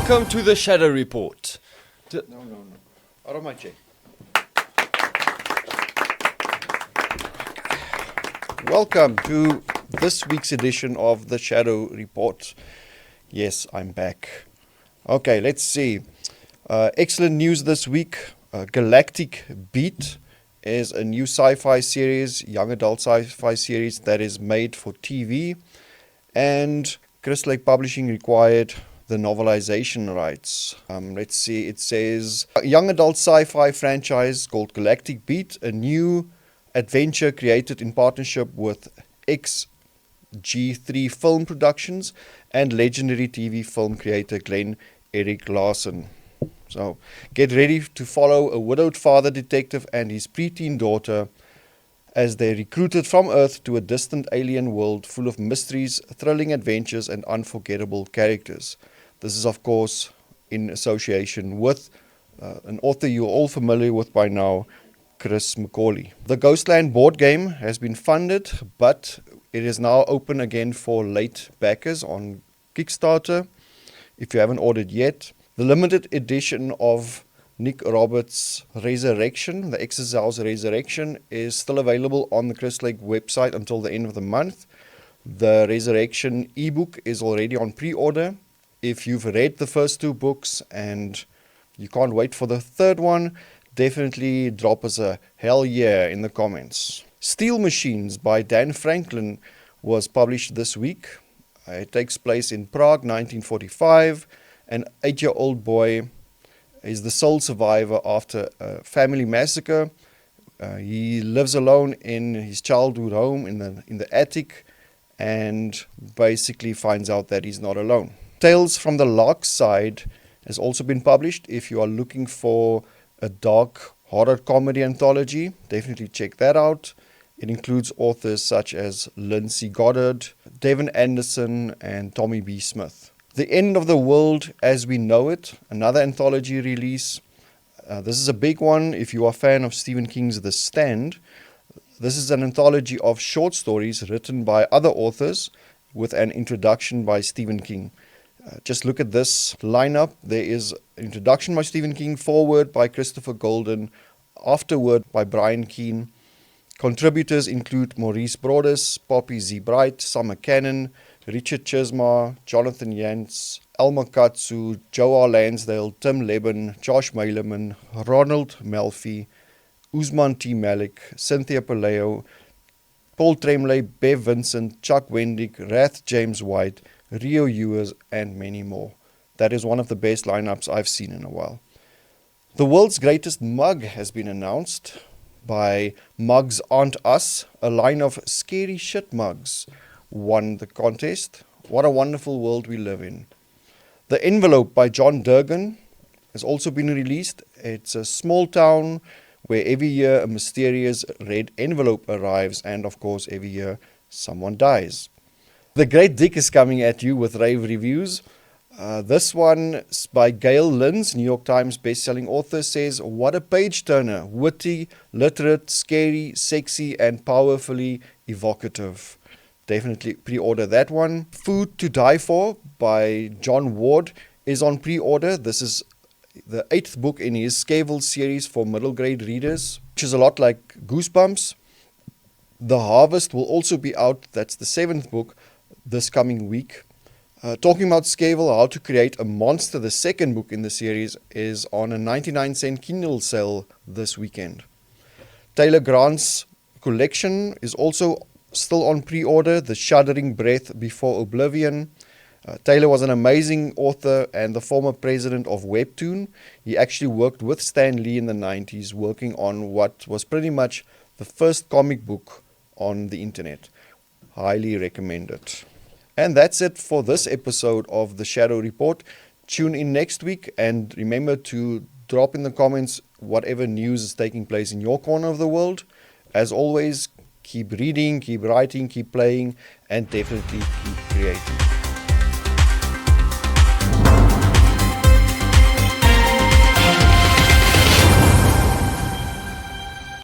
Welcome to the Shadow Report. No. Out of my chair. Welcome to this week's edition of the Shadow Report. Yes, I'm back. Okay, let's see. Excellent news this week. Galactic Beat is a new sci-fi series, young adult sci-fi series that is made for TV. And Crystal Lake Publishing required the novelization rights. Let's see, it says a young adult sci-fi franchise called Galactic Beat, a new adventure created in partnership with XG3 Film Productions and legendary TV film creator Glenn Eric Larson. So get ready to follow a widowed father detective and his preteen daughter as they recruited from Earth to a distant alien world full of mysteries, thrilling adventures, and unforgettable characters. This is, of course, in association with an author you're all familiar with by now, Chris McCauley. The Ghostland Board Game has been funded, but it is now open again for late backers on Kickstarter, if you haven't ordered yet. The limited edition of Nick Roberts' Resurrection, the Exorcist Resurrection, is still available on the Crystal Lake website until the end of the month. The Resurrection ebook is already on pre-order. If you've read the first two books and you can't wait for the third one, definitely drop us a hell yeah in the comments. Steel Machines by Dan Franklin was published this week. It takes place in Prague, 1945. An 8-year-old boy is the sole survivor after a family massacre. He lives alone in his childhood home in the attic and basically finds out that he's not alone. Tales from the Lark Side has also been published. If you are looking for a dark horror comedy anthology, definitely check that out. It includes authors such as Lindsay Goddard, Devin Anderson, and Tommy B. Smith. The End of the World as We Know It, another anthology release. This is a big one if you are a fan of Stephen King's The Stand. This is an anthology of short stories written by other authors with an introduction by Stephen King. Just look at this lineup. There is an introduction by Stephen King, foreword by Christopher Golden, afterword by Brian Keane. Contributors include Maurice Broaddus, Poppy Z. Brite, Summer Cannon, Richard Chismar, Jonathan Yance, Alma Katsu, Joe R. Lansdale, Tim Leben, Josh Malerman, Ronald Melfi, Usman T. Malik, Cynthia Paleo, Paul Tremblay, Bev Vincent, Chuck Wendig, Rath James White, Rio Ewers, and many more. That is one of the best lineups I've seen in a while. The world's greatest mug has been announced by Mugs Aren't Us. A line of scary shit mugs won the contest. What a wonderful world we live in. The Envelope by John Durgan has also been released. It's a small town where every year a mysterious red envelope arrives, and of course every year someone dies. The Great Dick is coming at you with rave reviews. This one is by Gail Lynns, New York Times bestselling author, says, what a page turner, witty, literate, scary, sexy, and powerfully evocative. Definitely pre-order that one. Food to Die For by John Ward is on pre-order. This is the 8th book in his Scavell series for middle grade readers, which is a lot like Goosebumps. The Harvest will also be out. That's the 7th book this coming week. Talking about Scavell, How to Create a Monster, the 2nd book in the series, is on a 99-cent Kindle sale this weekend. Taylor Grant's collection is also still on pre-order, The Shuddering Breath Before Oblivion. Taylor was an amazing author and the former president of Webtoon. He actually worked with Stan Lee in the 90s, working on what was pretty much the first comic book on the internet. Highly recommend it. And that's it for this episode of the Shadow Report. Tune in next week and remember to drop in the comments whatever news is taking place in your corner of the world. As always, keep reading, keep writing, keep playing, and definitely keep creating.